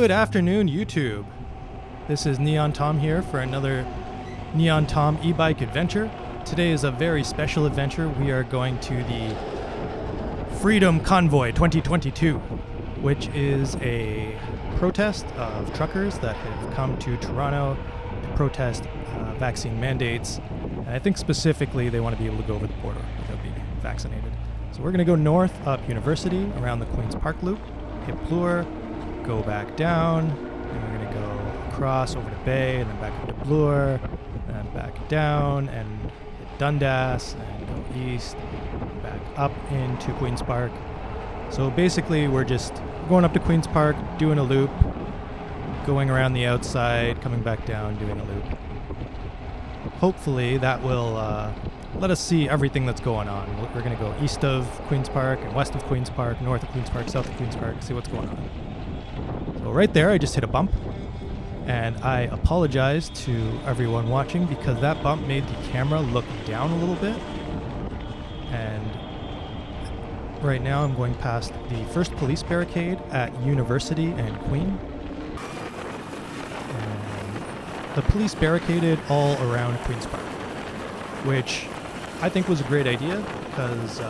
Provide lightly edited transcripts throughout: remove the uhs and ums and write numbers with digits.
Good afternoon, YouTube. This is Neon Tom here for another Neon Tom e-bike adventure. Today is a very special adventure. We are going to the Freedom Convoy 2022, which is a protest of truckers that have come to Toronto to protest vaccine mandates. And I think specifically they want to be able to go over the border without being vaccinated. So we're going to go north up University around the Queen's Park Loop, hit Bloor, go back down, and we're going to go across over to Bay, and then back up to Bloor, and then back down, and hit Dundas, and go east, and back up into Queen's Park. So basically we're just going up to Queen's Park, doing a loop, going around the outside, coming back down, doing a loop. Hopefully that will let us see everything that's going on. We're going to go east of Queen's Park, and west of Queen's Park, north of Queen's Park, south of Queen's Park, see what's going on. So right there, I just hit a bump, and I apologize to everyone watching because that bump made the camera look down a little bit. And right now I'm going past the first police barricade at University and Queen. And the police barricaded all around Queen's Park, which I think was a great idea because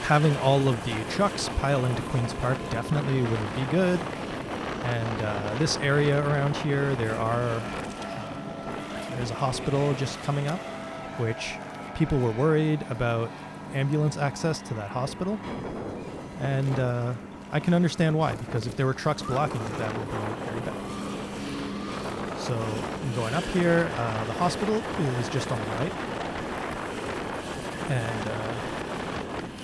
having all of the trucks pile into Queen's Park definitely wouldn't be good. And this area around here, there's a hospital just coming up, which people were worried about ambulance access to that hospital. And I can understand why, because if there were trucks blocking it, that would be very bad. So I'm going up here. The hospital is just on the right. And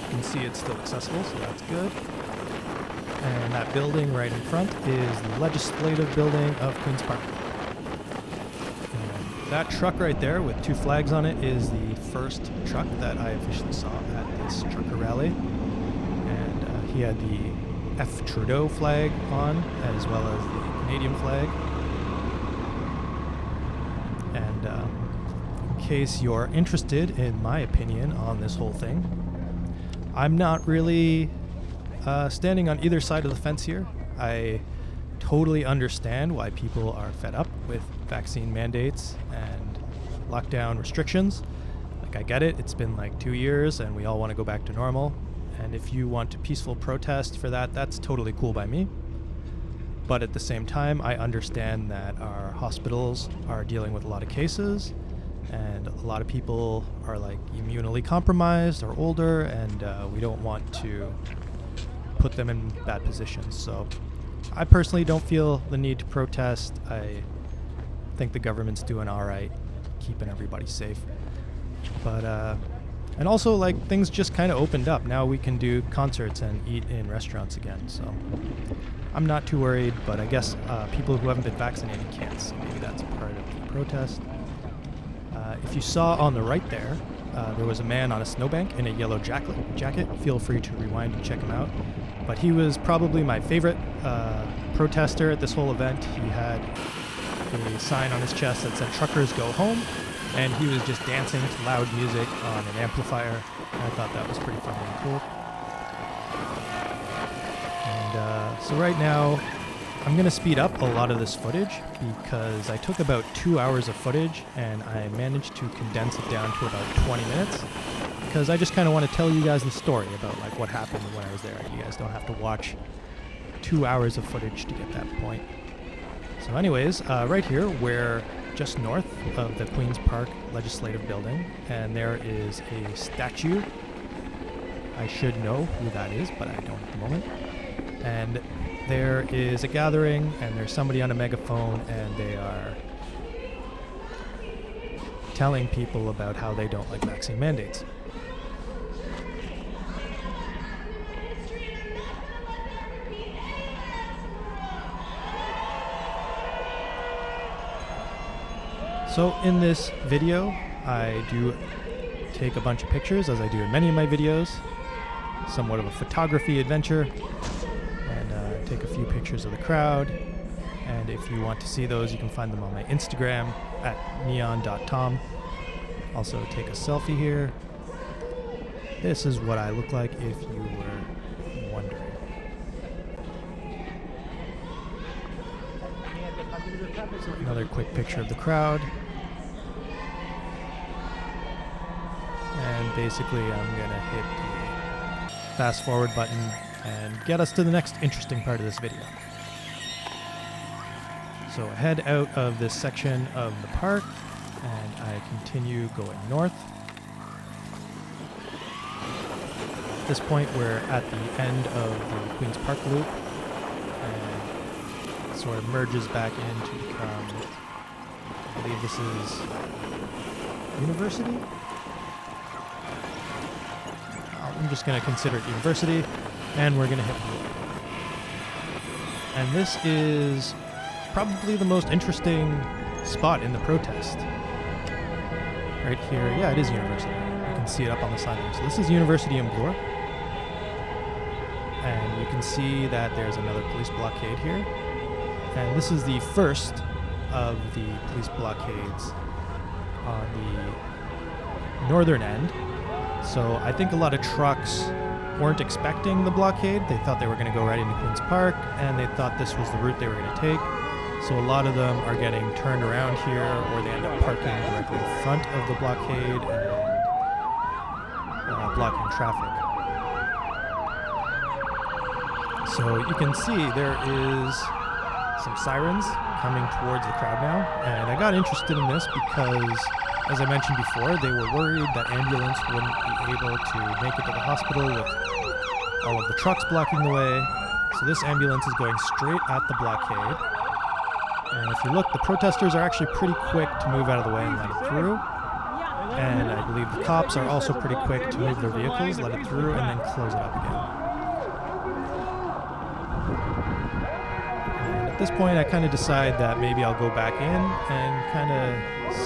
you can see it's still accessible, so that's good. And that building right in front is the legislative building of Queen's Park. And that truck right there with two flags on it is the first truck that I officially saw at this trucker rally. And he had the F. Trudeau flag on, as well as the Canadian flag. And in case you're interested in my opinion on this whole thing, I'm not really standing on either side of the fence here. I totally understand why people are fed up with vaccine mandates and lockdown restrictions. Like, I get it. It's been like 2 years and we all want to go back to normal. And if you want to peaceful protest for that, that's totally cool by me. But at the same time, I understand that our hospitals are dealing with a lot of cases, and a lot of people are like immunely compromised or older, and we don't want to put them in bad positions. So I personally don't feel the need to protest. I think the government's doing all right, keeping everybody safe. But and also, like, things just kind of opened up. Now we can do concerts and eat in restaurants again. So I'm not too worried, but I guess people who haven't been vaccinated can't. So maybe that's part of the protest. If you saw on the right there, there was a man on a snowbank in a yellow jacket. Feel free to rewind and check him out. But he was probably my favorite protester at this whole event. He had a sign on his chest that said "Truckers Go Home," and he was just dancing to loud music on an amplifier. And I thought that was pretty funny and cool. And so right now, I'm going to speed up a lot of this footage because I took about 2 hours of footage and I managed to condense it down to about 20 minutes because I just kind of want to tell you guys the story about like what happened when I was there. You guys don't have to watch 2 hours of footage to get that point. So anyways, right here we're just north of the Queen's Park Legislative Building, and there is a statue. I should know who that is, but I don't at the moment. And there is a gathering, and there's somebody on a megaphone, and they are telling people about how they don't like vaccine mandates. So in this video, I do take a bunch of pictures, as I do in many of my videos. Somewhat of a photography adventure. And take a few pictures of the crowd. And if you want to see those, you can find them on my Instagram at neon.tom. Also take a selfie here. This is what I look like if you were wondering. So another quick picture of the crowd. And basically I'm gonna hit the fast forward button and get us to the next interesting part of this video. So I head out of this section of the park and I continue going north. At this point we're at the end of the Queen's Park loop and it sort of merges back in to become, I believe this is University? I'm just going to consider it University, and we're going to hit Blue. And this is probably the most interesting spot in the protest. Right here, yeah, it is University. You can see it up on the sign there. So this is University in Bloor. And you can see that there's another police blockade here. And this is the first of the police blockades on the northern end. So I think a lot of trucks weren't expecting the blockade. They thought they were going to go right into Queen's Park, and they thought this was the route they were going to take. So a lot of them are getting turned around here, or they end up parking directly in front of the blockade and blocking traffic. So you can see there is some sirens coming towards the crowd now, and I got interested in this because, as I mentioned before, they were worried that ambulance wouldn't be able to make it to the hospital with all of the trucks blocking the way. So this ambulance is going straight at the blockade. And if you look, the protesters are actually pretty quick to move out of the way and let it through. And I believe the cops are also pretty quick to move their vehicles, let it through, and then close it up again. And at this point, I kind of decide that maybe I'll go back in and kind of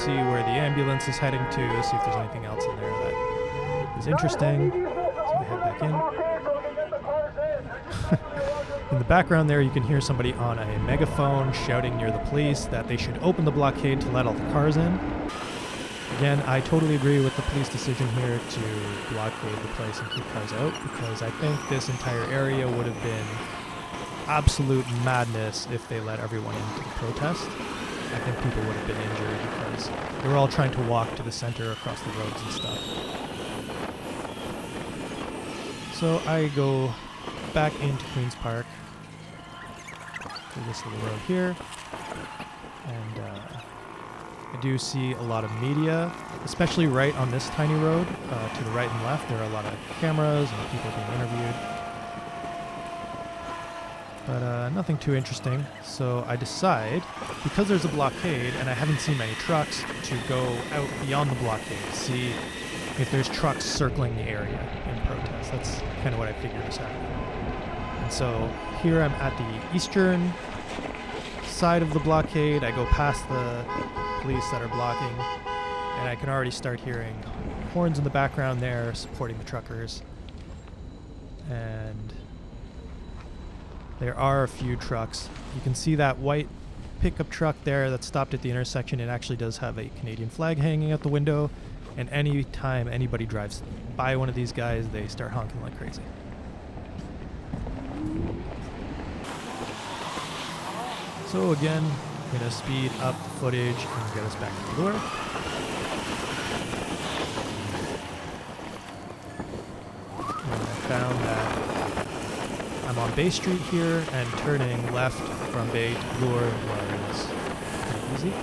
see where the ambulance is heading to, see if there's anything else in there that is interesting. So I head back in. In the background there, you can hear somebody on a megaphone shouting near the police that they should open the blockade to let all the cars in. Again, I totally agree with the police decision here to blockade the place and keep cars out, because I think this entire area would have been absolute madness if they let everyone into the protest. I think people would have been injured because they were all trying to walk to the center across the roads and stuff. So I go back into Queen's Park through this little road here, and I do see a lot of media, especially right on this tiny road to the right and left. There are a lot of cameras and people being interviewed, but nothing too interesting. So I decide, because there's a blockade and I haven't seen many trucks, to go out beyond the blockade, see if there's trucks circling the area in protest. That's kind of what I figured was happening. And so here I'm at the eastern side of the blockade. I go past the police that are blocking, and I can already start hearing horns in the background there supporting the truckers. And there are a few trucks. You can see that white pickup truck there that stopped at the intersection. It actually does have a Canadian flag hanging out the window, and any time anybody drives by one of these guys, they start honking like crazy. So again, I'm going to speed up the footage and get us back to Bloor. And I found that I'm on Bay Street here, and turning left from Bay to Bloor was pretty easy.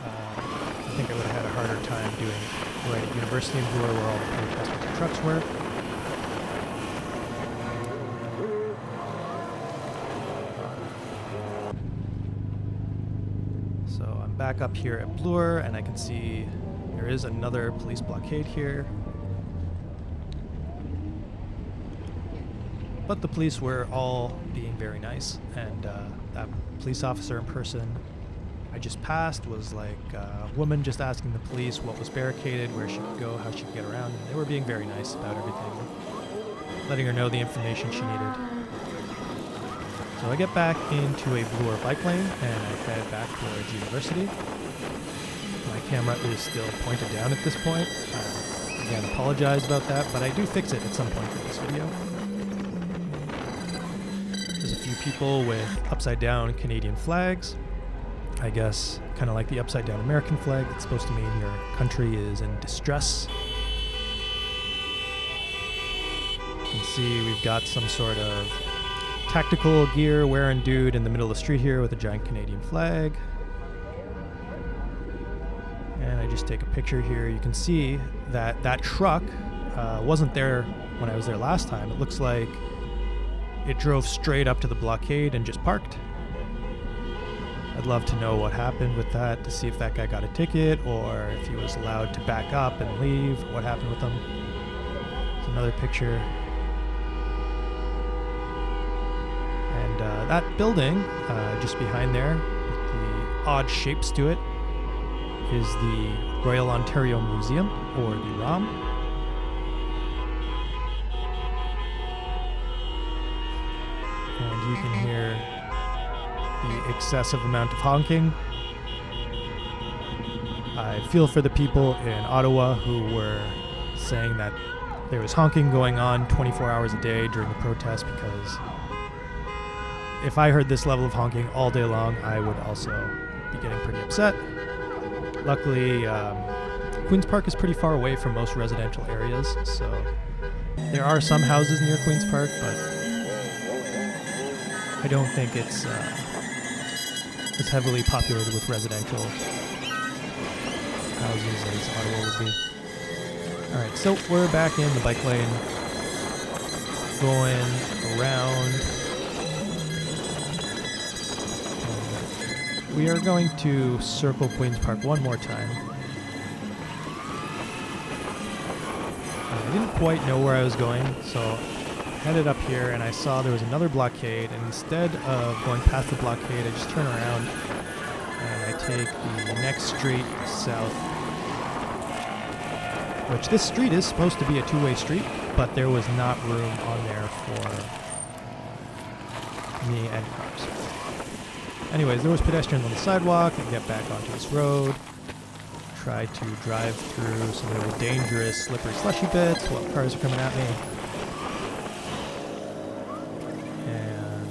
I think I would have had a harder time doing it right at University in Bloor, where all the protesters and trucks were. So I'm back up here at Bloor, and I can see there is another police blockade here. But the police were all being very nice, and that police officer in person I just passed was like a woman just asking the police what was barricaded, where she could go, how she could get around, and they were being very nice about everything, letting her know the information she needed. So I get back into a Bloor bike lane, and I head back towards University. My camera is still pointed down at this point. Again, apologize about that, but I do fix it at some point in this video. There's a few people with upside down Canadian flags, I guess kind of like the upside down American flag. It's supposed to mean your country is in distress. You can see we've got some sort of tactical gear wearing dude in the middle of the street here with a giant Canadian flag. And I just take a picture here. You can see that that truck wasn't there when I was there last time. It looks like it drove straight up to the blockade and just parked. I'd love to know what happened with that, to see if that guy got a ticket or if he was allowed to back up and leave, what happened with him. There's another picture. And that building, just behind there, with the odd shapes to it, is the Royal Ontario Museum, or the ROM. And you can hear the excessive amount of honking. I feel for the people in Ottawa who were saying that there was honking going on 24 hours a day during the protest, because if I heard this level of honking all day long, I would also be getting pretty upset. Luckily, Queen's Park is pretty far away from most residential areas, so there are some houses near Queen's Park, but I don't think it's heavily populated with residential houses as Ottawa would be. Alright, so we're back in the bike lane, going around. We are going to circle Queen's Park one more time. I didn't quite know where I was going, so I headed up here and I saw there was another blockade, and instead of going past the blockade, I just turn around and I take the next street south, which this street is supposed to be a two-way street, but there was not room on there for me and cars. Anyways, there was pedestrians on the sidewalk. I get back onto this road, try to drive through some really dangerous, slippery, slushy bits while cars are coming at me. And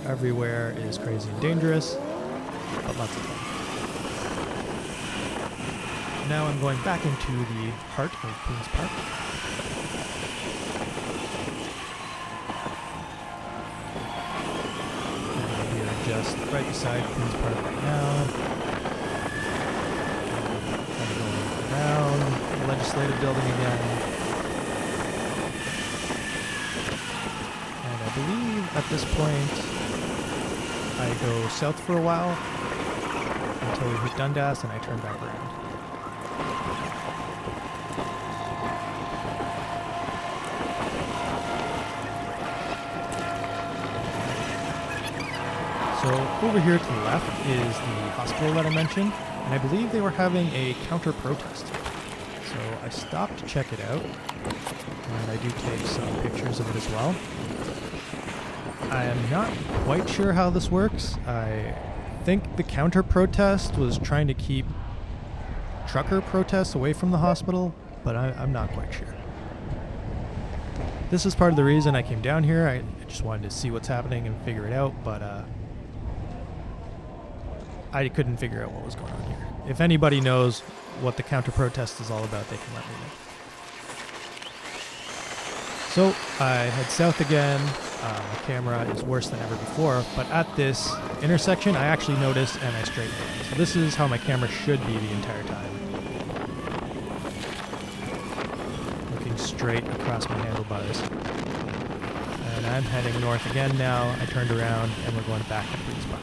everywhere is crazy and dangerous, but lots of fun. Now I'm going back into the heart of Queen's Park. Just right beside Queen's Park right now. I'm going around the legislative building again. And I believe at this point I go south for a while until we hit Dundas and I turn back around. So over here to the left is the hospital that I mentioned, and I believe they were having a counter-protest. So I stopped to check it out, and I do take some pictures of it as well. I am not quite sure how this works. I think the counter-protest was trying to keep trucker protests away from the hospital, but I'm not quite sure. This is part of the reason I came down here. I just wanted to see what's happening and figure it out, but I couldn't figure out what was going on here. If anybody knows what the counter-protest is all about, they can let me know. So I head south again. My camera is worse than ever before, but at this intersection I actually noticed and I straightened it. So this is how my camera should be the entire time. Looking straight across my handlebars. And I'm heading north again now. I turned around and we're going back to Queen's Park.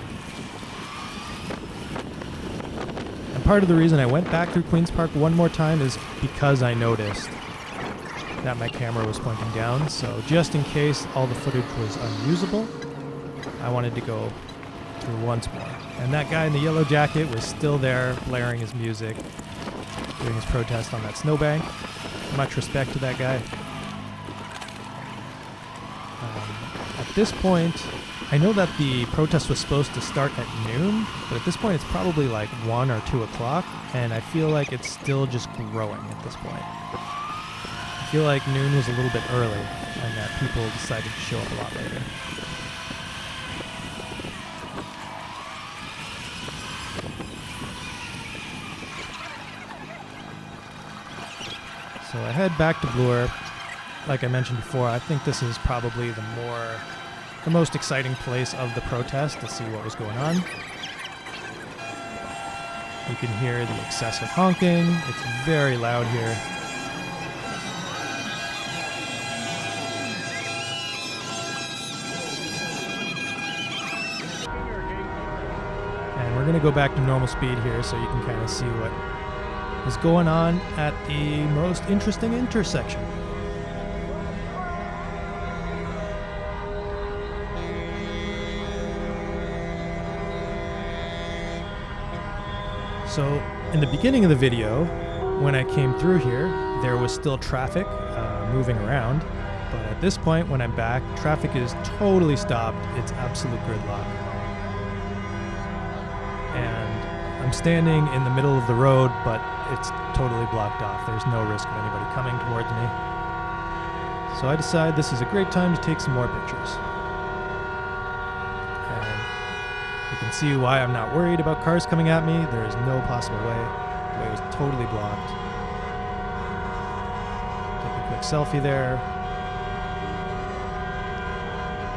And part of the reason I went back through Queen's Park one more time is because I noticed that my camera was pointing down, so just in case all the footage was unusable, I wanted to go through once more. And that guy in the yellow jacket was still there, blaring his music, doing his protest on that snowbank. Much respect to that guy. At this point, I know that the protest was supposed to start at noon, but at this point it's probably like 1 or 2 o'clock, and I feel like it's still just growing at this point. I feel like noon was a little bit early, and that people decided to show up a lot later. So I head back to Bloor. Like I mentioned before, I think this is probably the most exciting place of the protest to see what was going on. You can hear the excessive honking. It's very loud here. And we're going to go back to normal speed here so you can kind of see what is going on at the most interesting intersection. So in the beginning of the video, when I came through here, there was still traffic moving around. But at this point, when I'm back, traffic is totally stopped. It's absolute gridlock. And I'm standing in the middle of the road, but it's totally blocked off. There's no risk of anybody coming towards me. So I decide this is a great time to take some more pictures. You can see why I'm not worried about cars coming at me. There is no possible way. The way was totally blocked. Take a quick selfie there.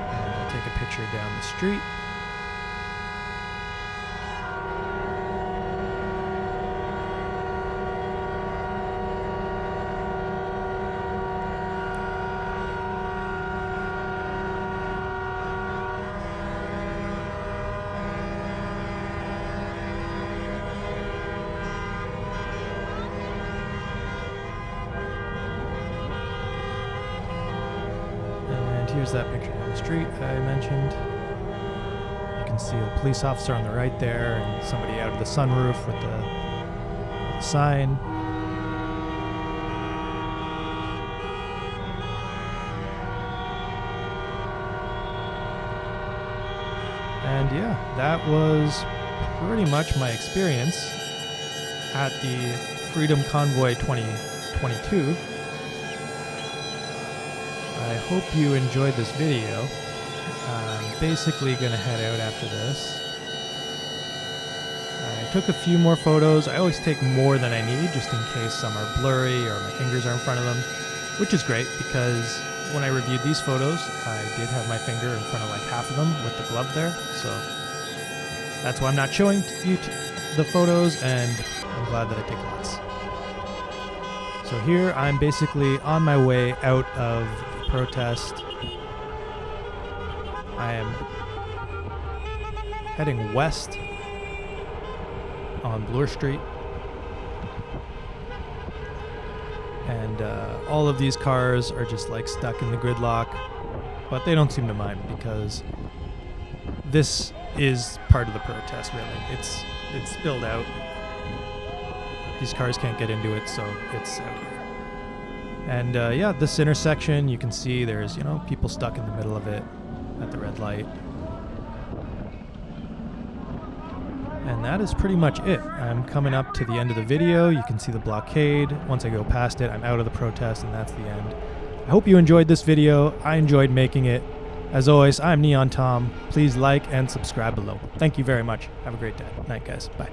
And I'll take a picture down the street. Here's that picture down the street I mentioned. You can see a police officer on the right there and somebody out of the sunroof with the sign. And yeah, that was pretty much my experience at the Freedom Convoy 2022. I hope you enjoyed this video. I'm basically going to head out after this. I took a few more photos. I always take more than I need just in case some are blurry or my fingers are in front of them, which is great because when I reviewed these photos, I did have my finger in front of like half of them with the glove there. So that's why I'm not showing you the photos, and I'm glad that I take lots. So here I'm basically on my way out of protest. I am heading west on Bloor Street, and all of these cars are just like stuck in the gridlock, but they don't seem to mind because this is part of the protest. Really, it's spilled out. These cars can't get into it, so it's out here. And yeah, this intersection, you can see there's, people stuck in the middle of it at the red light. And that is pretty much it. I'm coming up to the end of the video. You can see the blockade. Once I go past it, I'm out of the protest, and that's the end. I hope you enjoyed this video. I enjoyed making it. As always, I'm Neon Tom. Please like and subscribe below. Thank you very much. Have a great day. Night, guys. Bye.